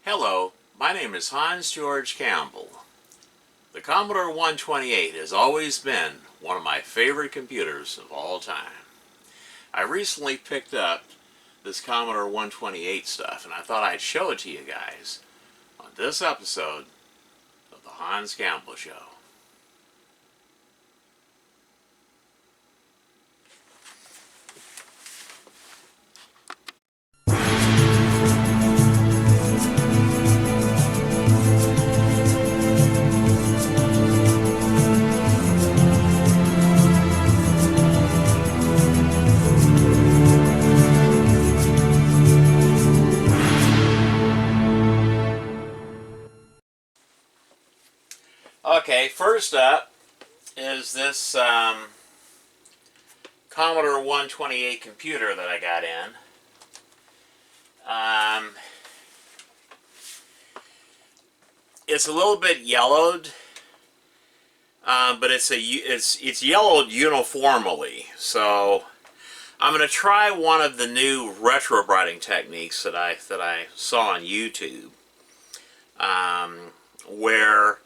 Hello, my name is Hans George Campbell. The Commodore 128 has always been one of my favorite computers of all time. I recently picked up this Commodore 128 stuff and I thought I'd show it to you guys on this episode of the Hans Campbell Show. Okay, first up is this Commodore 128 computer that I got in. It's a little bit yellowed, but it's yellowed uniformly. So I'm going to try one of the new retrobrighting techniques that I saw on YouTube, where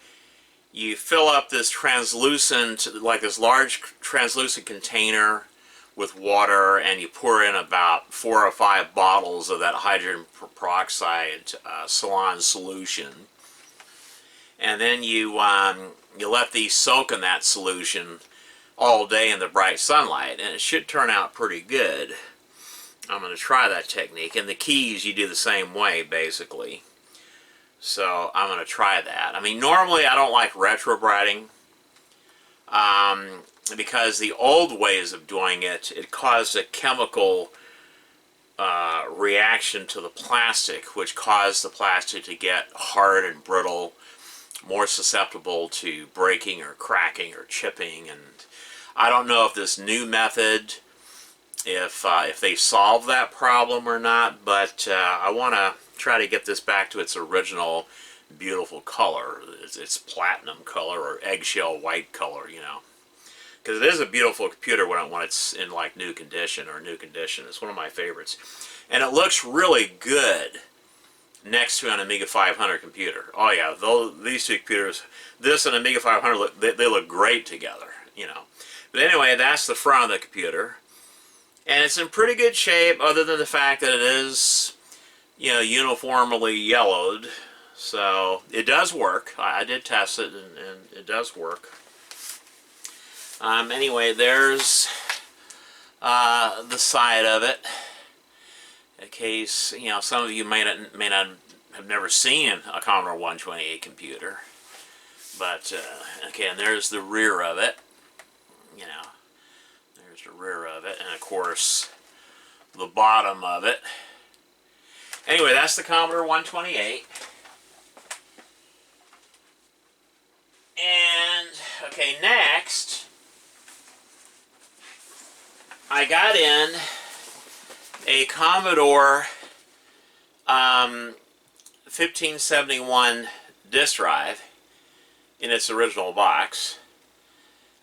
you fill up this translucent, like this large translucent container with water, and you pour in about 4 or 5 bottles of that hydrogen peroxide Salon solution, and then you let these soak in that solution all day in the bright sunlight, and it should turn out pretty good. I'm going to try that technique, and the keys you do the same way basically. So I'm going to try that. I mean, normally I don't like retrobrighting because the old ways of doing it, it caused a chemical reaction to the plastic, which caused the plastic to get hard and brittle, more susceptible to breaking or cracking or chipping. And I don't know if this new method, if they solve that problem or not, but I want to try to get this back to its original beautiful color, its platinum color or eggshell white color, you know, because it is a beautiful computer when it's in like new condition or new condition. It's one of my favorites, and it looks really good next to an Amiga 500 computer. Oh yeah, these two computers, this and Amiga 500, they look great together, you know. But anyway, that's the front of the computer, and it's in pretty good shape other than the fact that it is, you know, uniformly yellowed. So it does work. I did test it, and it does work. Anyway, there's the side of it. In case, you know, some of you may not have never seen a Commodore 128 computer. But okay, and there's the rear of it. You know, there's the rear of it, and of course the bottom of it. Anyway, that's the Commodore 128. And, okay, next, I got in a Commodore 1571 disk drive in its original box.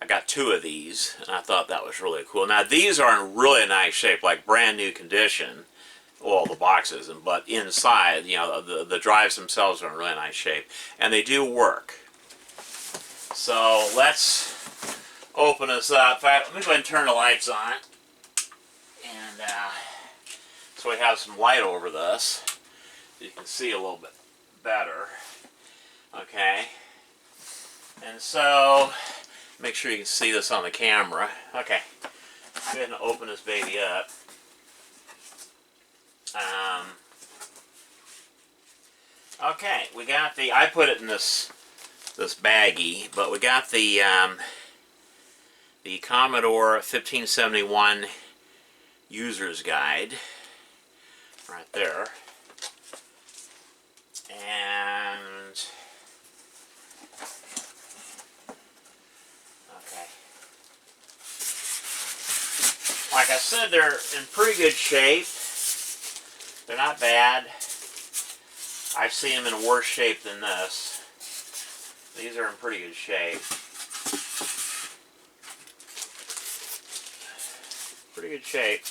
I got 2 of these, and I thought that was really cool. Now, these are in really nice shape, like brand new condition. Well, the boxes, but inside, you know, the drives themselves are in really nice shape, and they do work. So let's open this up. In fact, let me go ahead and turn the lights on, and so we have some light over this. You can see a little bit better. Okay, and so make sure you can see this on the camera. Okay, go ahead and open this baby up. Okay, we got the, I put it in this baggie, but we got the Commodore 1571 user's guide right there, and okay, like I said, they're in pretty good shape. They're not bad. I've seen them in worse shape than this. These are in pretty good shape. Pretty good shape.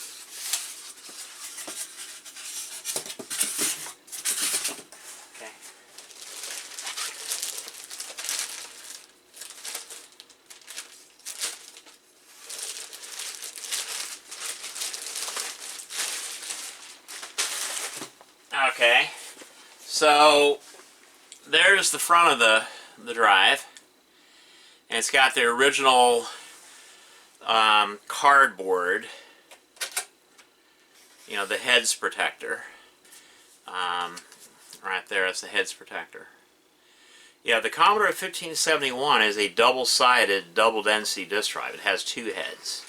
So there's the front of the drive, and it's got the original cardboard, you know, the heads protector. Right there, that's the heads protector. Yeah, the Commodore 1571 is a double-sided, double-density disk drive. It has two heads,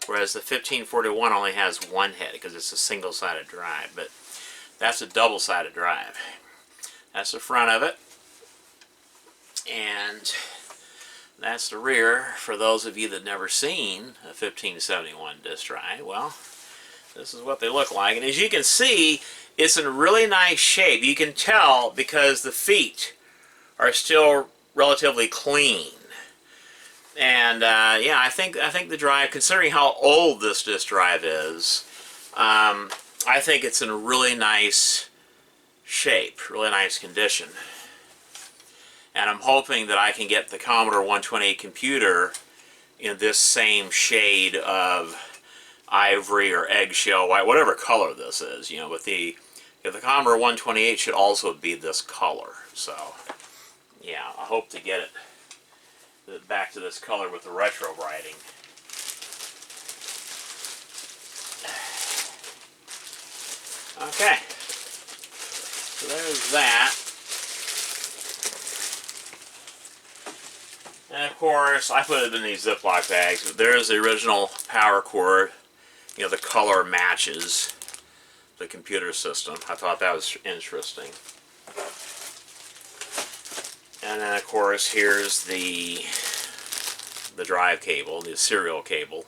whereas the 1541 only has one head because it's a single-sided drive. But that's a double-sided drive. That's the front of it, and that's the rear. For those of you that have never seen a 1571 disk drive, well, this is what they look like. And as you can see, it's in really nice shape. You can tell because the feet are still relatively clean. And yeah, I think the drive, considering how old this disk drive is, I think it's in really nice shape, really nice condition. And I'm hoping that I can get the Commodore 128 computer in this same shade of ivory or eggshell white, whatever color this is, you know. But the Commodore 128 should also be this color. So yeah, I hope to get it back to this color with the retro writing. Okay, so there's that. And of course, I put it in these Ziploc bags, but there's the original power cord. You know, the color matches the computer system. I thought that was interesting. And then of course, here's the drive cable, the serial cable.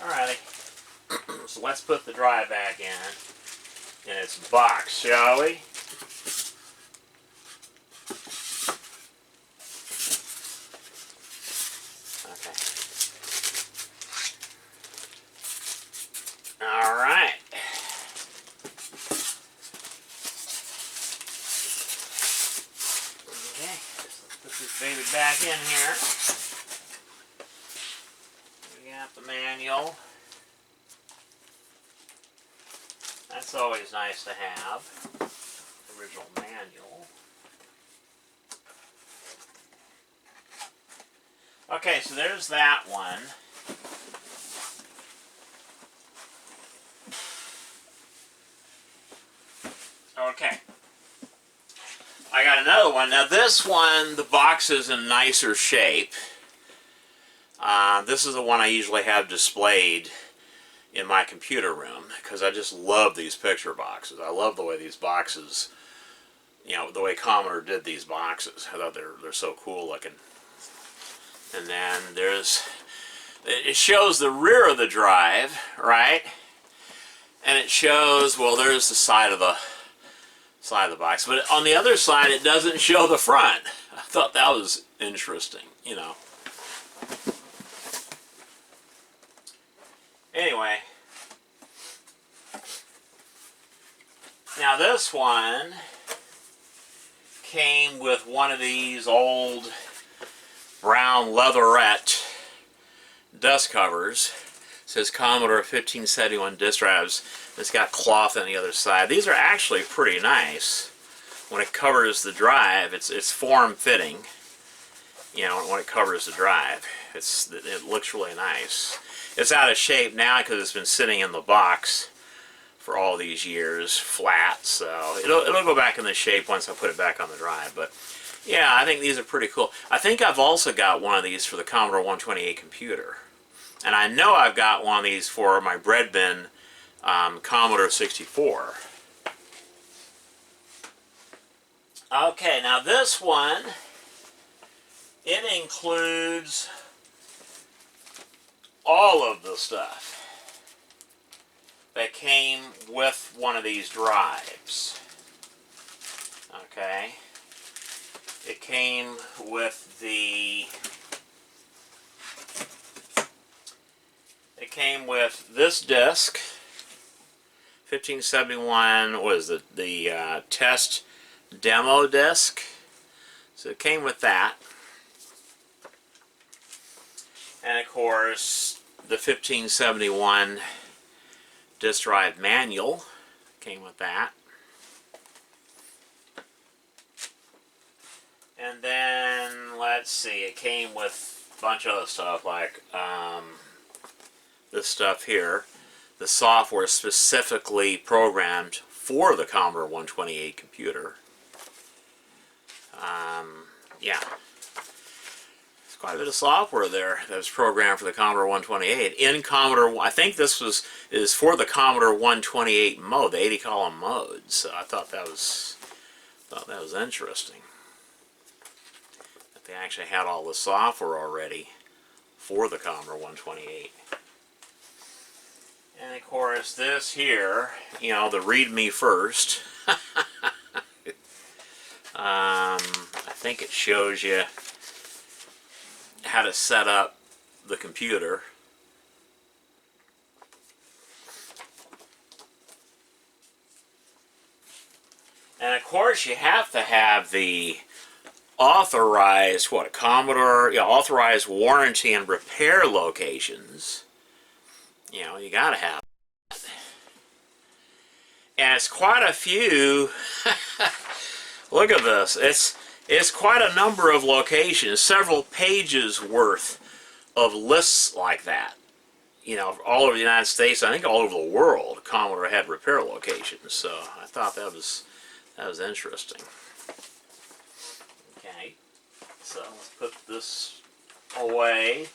Alrighty, so let's put the drive back in its box, shall we? Okay. Alright. Okay, let's put this baby back in here. We got the manual. That's always nice to have. Original manual. Okay, so there's that one. Okay. I got another one. Now this one, the box is in nicer shape. This is the one I usually have displayed in my computer room because I just love these picture boxes. I love the way these boxes, you know, the way Commodore did these boxes. I thought they're so cool looking. And then it shows the rear of the drive, right? And it shows, well, there's the side of the box, but on the other side it doesn't show the front. I thought that was interesting, you know. Anyway, now this one came with one of these old brown leatherette dust covers. It says Commodore 1571 disk drives. It's got cloth on the other side. These are actually pretty nice. When it covers the drive, it's form-fitting. You know, when it covers the drive, it looks really nice. It's out of shape now because it's been sitting in the box for all these years, flat. So it'll go back in the shape once I put it back on the drive. But yeah, I think these are pretty cool. I think I've also got one of these for the Commodore 128 computer. And I know I've got one of these for my bread bin Commodore 64. Okay, now this one, it includes all of the stuff that came with one of these drives. Okay. It came with this disc, 1571, what is it, the test demo disc. So it came with that. And of course, the 1571 disk drive manual Came with that. And then, let's see, it came with a bunch of other stuff like this stuff here. The software specifically programmed for the Commodore 128 computer. Yeah. There's quite a bit of software there that was programmed for the Commodore 128. In Commodore, I think this is for the Commodore 128 mode, the 80-column mode. So I thought that was interesting. That they actually had all the software already for the Commodore 128. And of course, this here, you know, the README first. I think it shows you how to set up the computer. And of course, you have to have the authorized, Commodore, authorized warranty and repair locations. You know, you gotta have that. And it's quite a few. Look at this. It's quite a number of locations, several pages worth of lists like that. You know, all over the United States, I think all over the world, Commodore had repair locations. So I thought that was interesting. Okay, so let's put this away.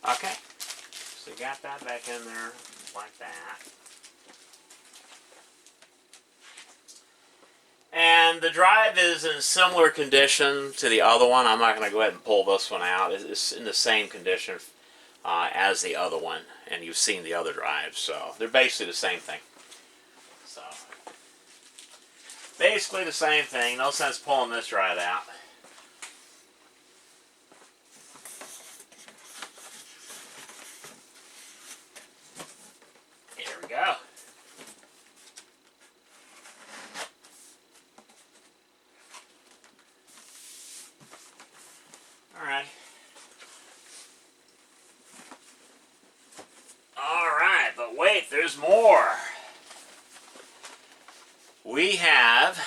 Okay, so you got that back in there like that. And the drive is in similar condition to the other one. I'm not going to go ahead and pull this one out. It's in the same condition as the other one, and you've seen the other drive, so they're basically the same thing. So, basically the same thing. No sense pulling this drive out. Go. Alright. Alright, but wait, there's more. We have,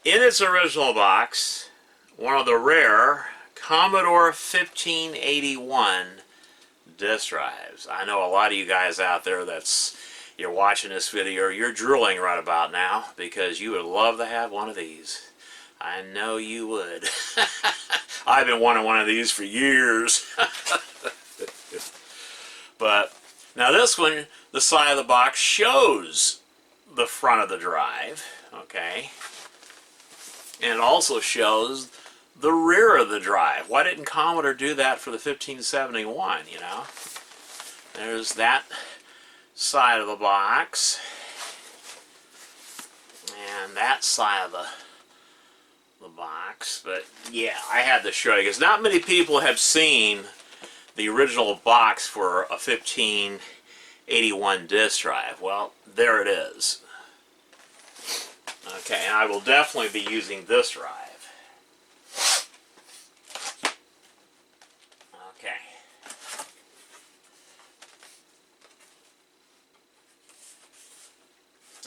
in its original box, one of the rare Commodore 1581 disk drives. I know a lot of you guys out there you're watching this video, you're drooling right about now because you would love to have one of these. I know you would. I've been wanting one of these for years. But now this one, the side of the box shows the front of the drive, okay? And it also shows the rear of the drive. Why didn't Commodore do that for the 1571, you know? There's that side of the box. And that side of the box. But yeah, I had to show you because not many people have seen the original box for a 1581 disk drive. Well, there it is. Okay, and I will definitely be using this drive.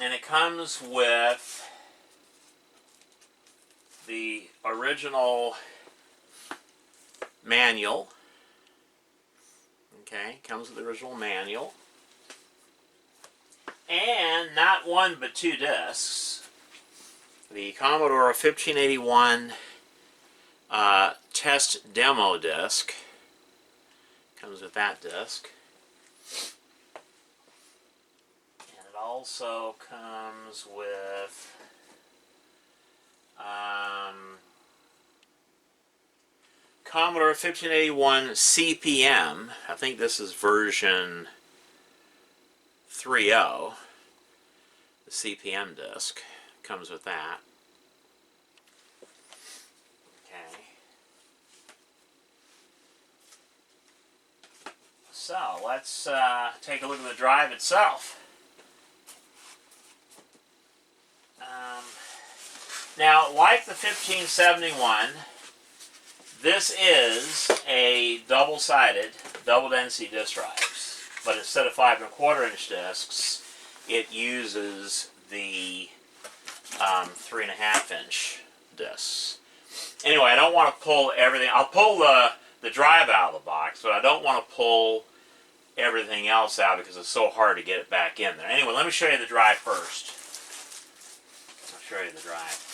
And it comes with the original manual. Okay, comes with the original manual. And not one but two discs. The Commodore 1581 test demo disc. Comes with that disc. Also comes with Commodore 1581 CPM. I think this is version 3.0. The CPM disc comes with that. Okay. So let's take a look at the drive itself. Now, like the 1571, this is a double-sided, double-density disc drive. But instead of 5 1/4 inch discs, it uses the 3 1/2 inch discs. Anyway, I don't want to pull everything. I'll pull the drive out of the box, but I don't want to pull everything else out because it's so hard to get it back in there. Anyway, let me show you the drive first. I'll show you the drive.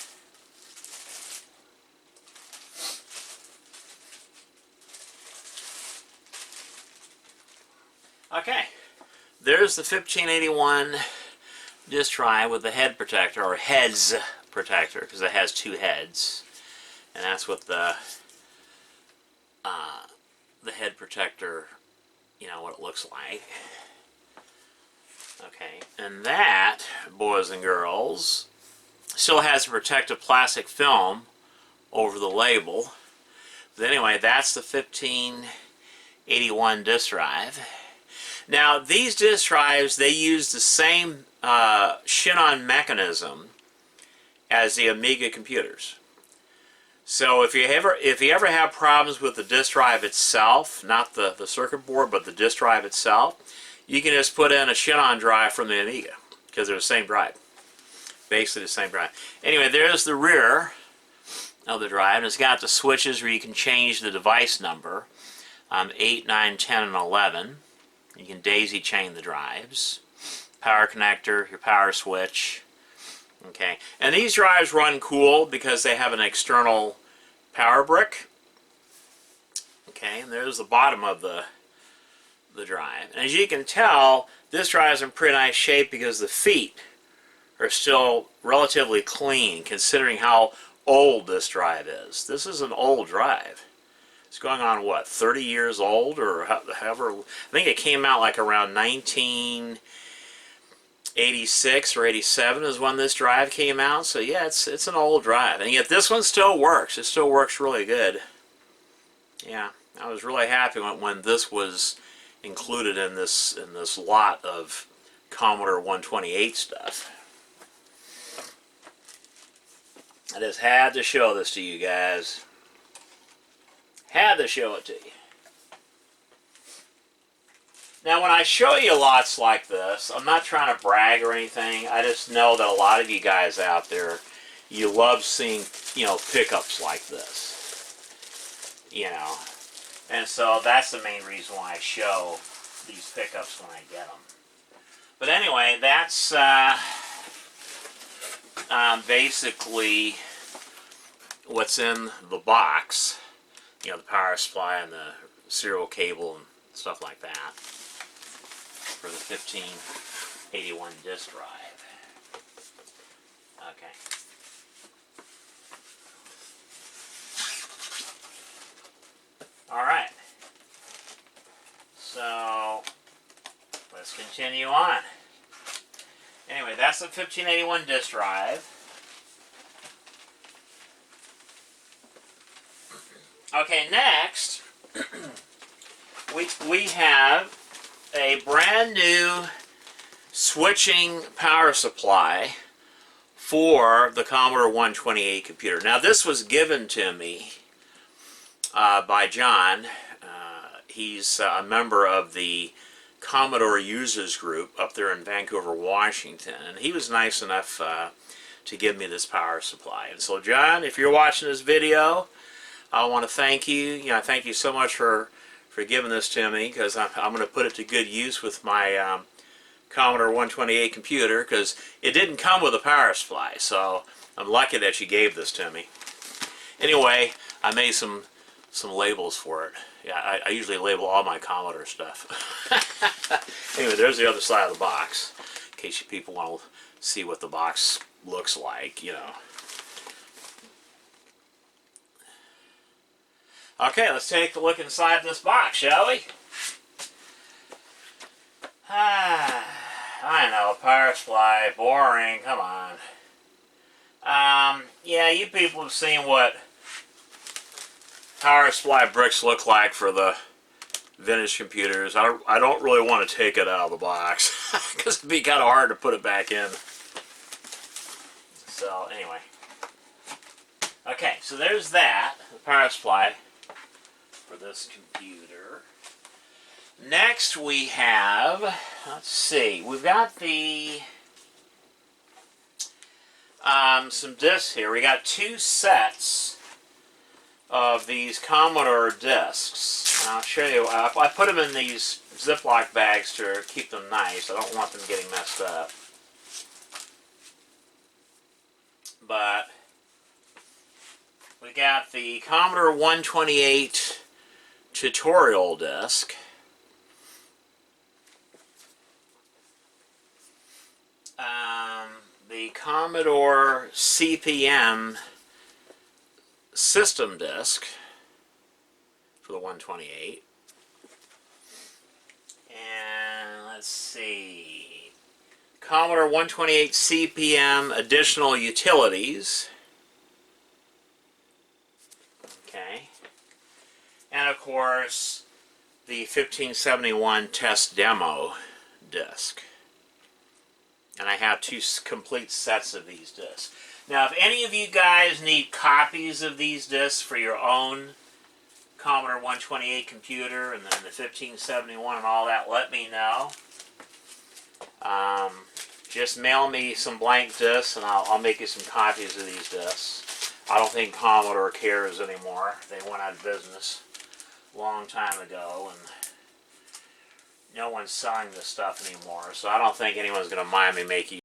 Okay, there's the 1581 disk drive with the head protector, or heads protector, because it has 2 heads. And that's what the head protector, you know, what it looks like. Okay, and that, boys and girls, still has a protective plastic film over the label. But anyway, that's the 1581 disk drive. Now, these disk drives, they use the same Shin-On mechanism as the Amiga computers. So if you ever have problems with the disk drive itself, not the circuit board, but the disk drive itself, you can just put in a Shin-On drive from the Amiga, because they're the same drive. Basically the same drive. Anyway, there's the rear of the drive, and it's got the switches where you can change the device number, 8, 9, 10, and 11. You can daisy chain the drives. Power connector, your power switch. Okay, and these drives run cool because they have an external power brick. Okay, and there's the bottom of the drive. And as you can tell, this drive is in pretty nice shape because the feet are still relatively clean considering how old this drive is. This is an old drive. It's going on, what, 30 years old, or however. I think it came out like around 1986 or 87 is when this drive came out. So yeah, it's an old drive, and yet this one still works. It still works really good. Yeah, I was really happy when this was included in this lot of Commodore 128 stuff. I just had to show this to you guys. Had to show it to you. Now, when I show you lots like this, I'm not trying to brag or anything. I just know that a lot of you guys out there, you love seeing, you know, pickups like this. You know, and so that's the main reason why I show these pickups when I get them. But anyway, that's basically what's in the box. You know, the power supply and the serial cable and stuff like that for the 1581 disk drive. Okay. Alright. So, let's continue on. Anyway, that's the 1581 disk drive. Okay, next, we have a brand new switching power supply for the Commodore 128 computer. Now, this was given to me by John. He's a member of the Commodore Users Group up there in Vancouver, Washington, and he was nice enough to give me this power supply. And so, John, if you're watching this video, I want to thank you. You know, thank you so much for giving this to me, because I'm going to put it to good use with my Commodore 128 computer, because it didn't come with a power supply, so I'm lucky that you gave this to me. Anyway, I made some labels for it. Yeah, I usually label all my Commodore stuff. Anyway, there's the other side of the box, in case you people want to see what the box looks like, you know. Okay, let's take a look inside this box, shall we? I know, power supply, boring, come on. Yeah, you people have seen what power supply bricks look like for the vintage computers. I don't really want to take it out of the box because it'd be kind of hard to put it back in. So anyway, okay, so there's that, the power supply for this computer. Next we have, let's see, we've got the some discs here. We got 2 sets of these Commodore discs. And I'll show you. I put them in these Ziploc bags to keep them nice. I don't want them getting messed up. But we got the Commodore 128 tutorial disc. The Commodore CPM system disk for the 128. And let's see, Commodore 128 CPM additional utilities. Okay. And of course, the 1571 test demo disc. And I have 2 complete sets of these discs. Now, if any of you guys need copies of these discs for your own Commodore 128 computer and then the 1571 and all that, let me know. Just mail me some blank discs and I'll make you some copies of these discs. I don't think Commodore cares anymore. They went out of business a long time ago, and no one's selling this stuff anymore, so I don't think anyone's going to mind me making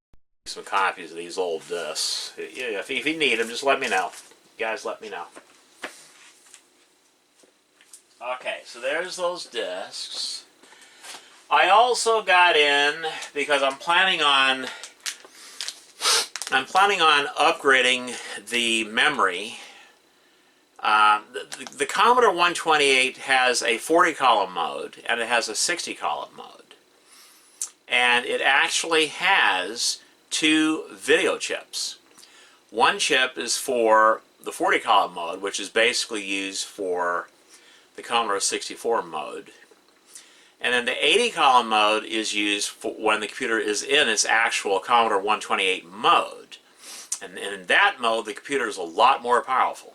some copies of these old discs. If you need them, just let me know. You guys let me know. Okay, so there's those discs. I also got in, because I'm planning on upgrading the memory. The Commodore 128 has a 40-column mode and it has a 60-column mode. And it actually has 2 video chips. One chip is for the 40-column mode, which is basically used for the Commodore 64 mode. And then the 80-column mode is used for when the computer is in its actual Commodore 128 mode. And in that mode, the computer is a lot more powerful.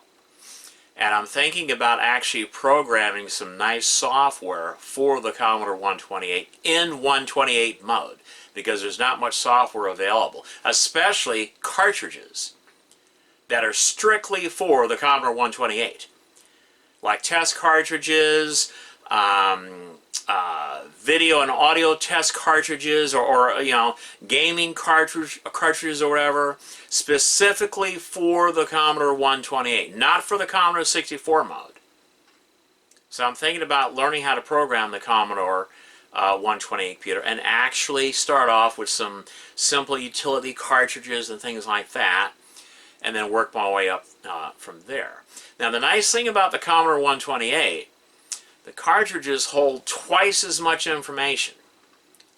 And I'm thinking about actually programming some nice software for the Commodore 128 in 128 mode, because there's not much software available, especially cartridges that are strictly for the Commodore 128, like test cartridges, video and audio test cartridges, or you know, gaming cartridges or whatever, specifically for the Commodore 128, not for the Commodore 64 mode. So I'm thinking about learning how to program the Commodore 128 computer and actually start off with some simple utility cartridges and things like that, and then work my way up from there. Now, the nice thing about the Commodore 128, the cartridges hold twice as much information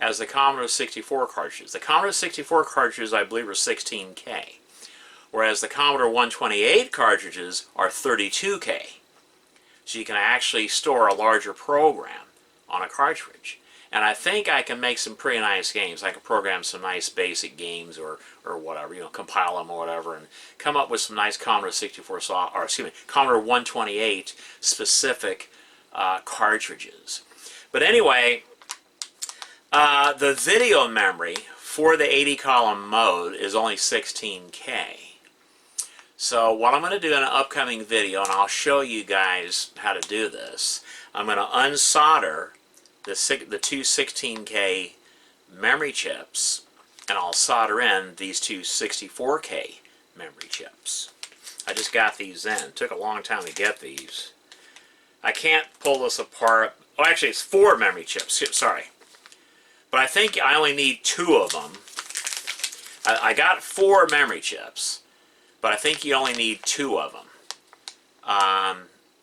as the Commodore 64 cartridges. The Commodore 64 cartridges, I believe, are 16K, whereas the Commodore 128 cartridges are 32K. So you can actually store a larger program on a cartridge. And I think I can make some pretty nice games. I can program some nice basic games or whatever, you know, compile them or whatever, and come up with some nice Commodore 64 or excuse me, Commodore 128 specific cartridges. But anyway, the video memory for the 80-column mode is only 16K. So what I'm going to do in an upcoming video, and I'll show you guys how to do this, I'm going to unsolder the 2 16K memory chips, and I'll solder in these 2 64K memory chips. I just got these in. It took a long time to get these. I can't pull this apart. Oh, actually, it's 4 memory chips. Sorry. But I think I only need 2 of them. I got 4 memory chips, but I think you only need 2 of them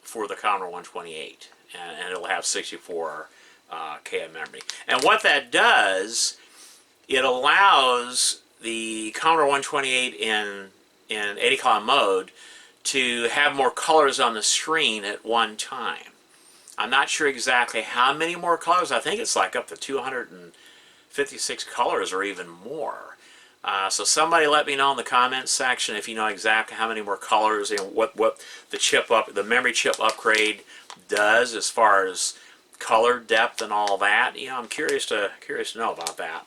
for the Commodore 128. And it'll have 64K of memory. And what that does, it allows the Commodore 128 in 80-column mode to have more colors on the screen at one time. I'm not sure exactly how many more colors. I think it's like up to 256 colors or even more. So somebody let me know in the comments section if you know exactly how many more colors and what the memory chip upgrade does as far as color depth and all that. You know, I'm curious to know about that.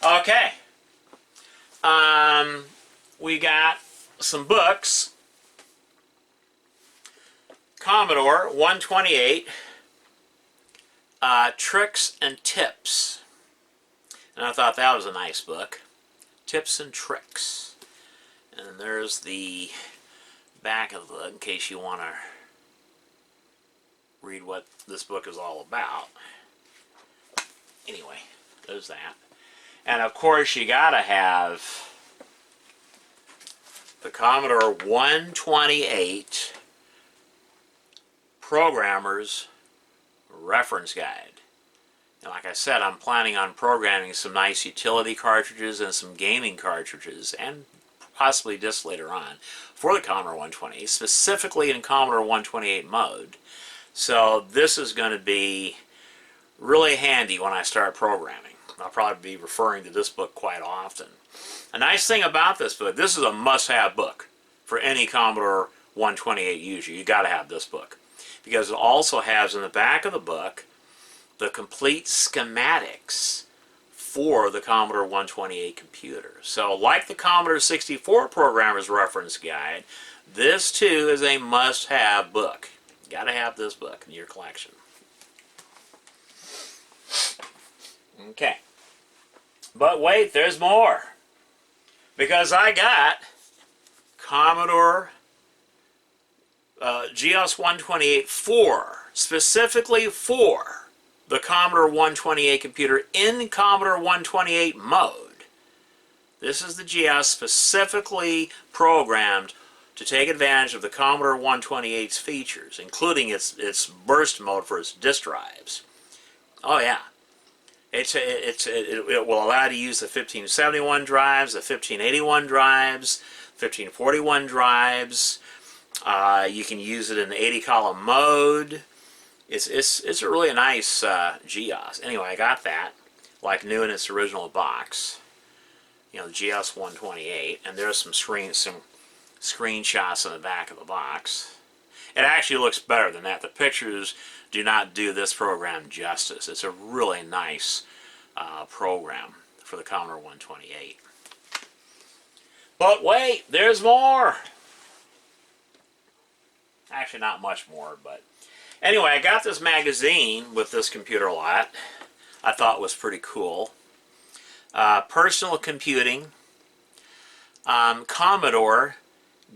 Okay. We got some books. Commodore 128, Tricks and Tips. And I thought that was a nice book. Tips and Tricks. And there's the back of the book in case you want to read what this book is all about. Anyway, there's that. And of course you gotta have the Commodore 128 Programmer's Reference Guide. And like I said, I'm planning on programming some nice utility cartridges and some gaming cartridges, and possibly discs later on, for the Commodore 128, specifically in Commodore 128 mode. So this is going to be really handy when I start programming. I'll probably be referring to this book quite often. A nice thing about this book, this is a must-have book for any Commodore 128 user. You got to have this book, because it also has in the back of the book the complete schematics for the Commodore 128 computer. So like the Commodore 64 Programmer's Reference Guide, this too is a must-have book. You got to have this book in your collection. Okay. But wait, there's more. Because I got Commodore GS 128 specifically for the Commodore 128 computer in Commodore 128 mode. This is the GS specifically programmed to take advantage of the Commodore 128's features, including its burst mode for its disk drives. Oh yeah. It will allow you to use the 1571 drives, the 1581 drives, 1541 drives. You can use it in the 80-column mode. It's a really nice GS. Anyway, I got that, like new in its original box. You know, the GS 128, and there's some screenshots in the back of the box. It actually looks better than that. The pictures do not do this program justice. It's a really nice program for the Commodore 128. But wait, there's more! Actually, not much more, but anyway, I got this magazine with this computer lot. I thought was pretty cool. Personal Computing. Commodore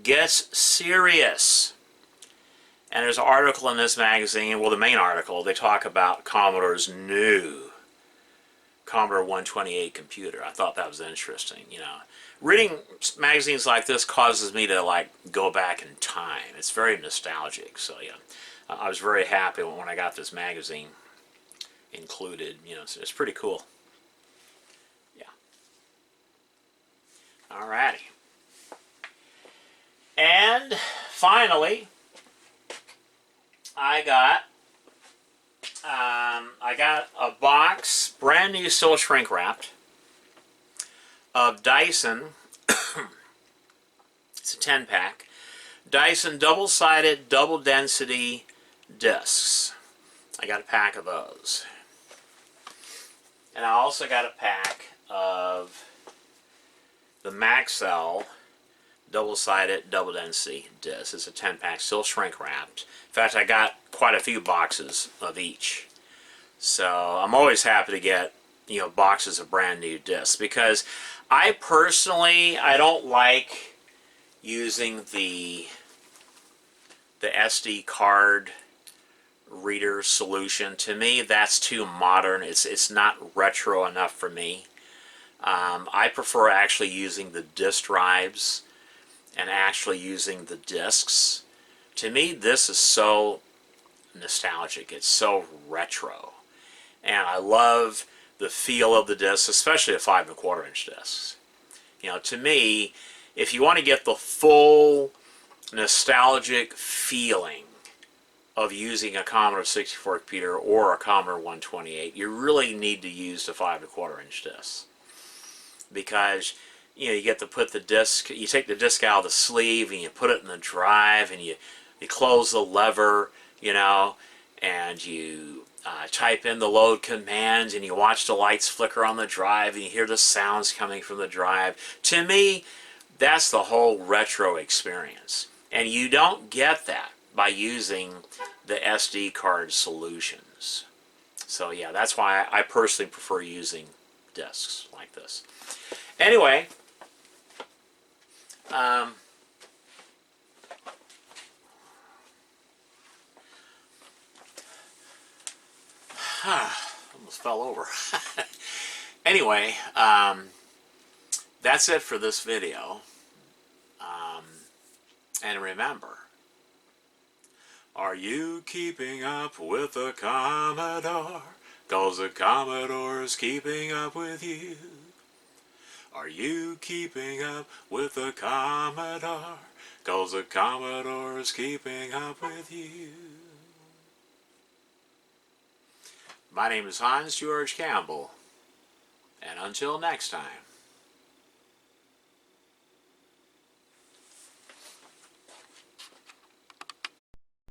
Gets Serious. And there's an article in this magazine, well, the main article, they talk about Commodore's new Commodore 128 computer. I thought that was interesting, you know. Reading magazines like this causes me to, like, go back in time. It's very nostalgic, so, yeah. I was very happy when I got this magazine included. You know, it's pretty cool. Yeah. Alrighty. And finally, I got a box, brand new, still shrink wrapped, of Dyson. It's a 10-pack. Dyson double-sided, double-density discs. I got a pack of those. And I also got a pack of the Maxell double-sided, double-density discs. It's a 10-pack, still shrink-wrapped. In fact, I got quite a few boxes of each. So I'm always happy to get, you know, boxes of brand new discs, because I personally, I don't like using the SD card reader solution. To me, that's too modern. It's not retro enough for me. I prefer actually using the disk drives and actually using the discs. To me, this is so nostalgic. It's so retro. And I love the feel of the discs, especially the 5 1/4 inch discs. You know, to me, if you want to get the full nostalgic feeling of using a Commodore 64 computer or a Commodore 128, you really need to use the 5 1/4 inch disc, because you get to put the disc, you take the disc out of the sleeve and you put it in the drive, and you close the lever, and you type in the load commands, and you watch the lights flicker on the drive, and you hear the sounds coming from the drive. To me, that's the whole retro experience, and you don't get that by using the SD card solutions. So yeah, that's why I personally prefer using discs like this. Anyway, almost fell over. Anyway, that's it for this video. And remember, are you keeping up with the Commodore? 'Cause the Commodore's keeping up with you. Are you keeping up with the Commodore? 'Cause the Commodore's keeping up with you. My name is Hans George Campbell, and until next time.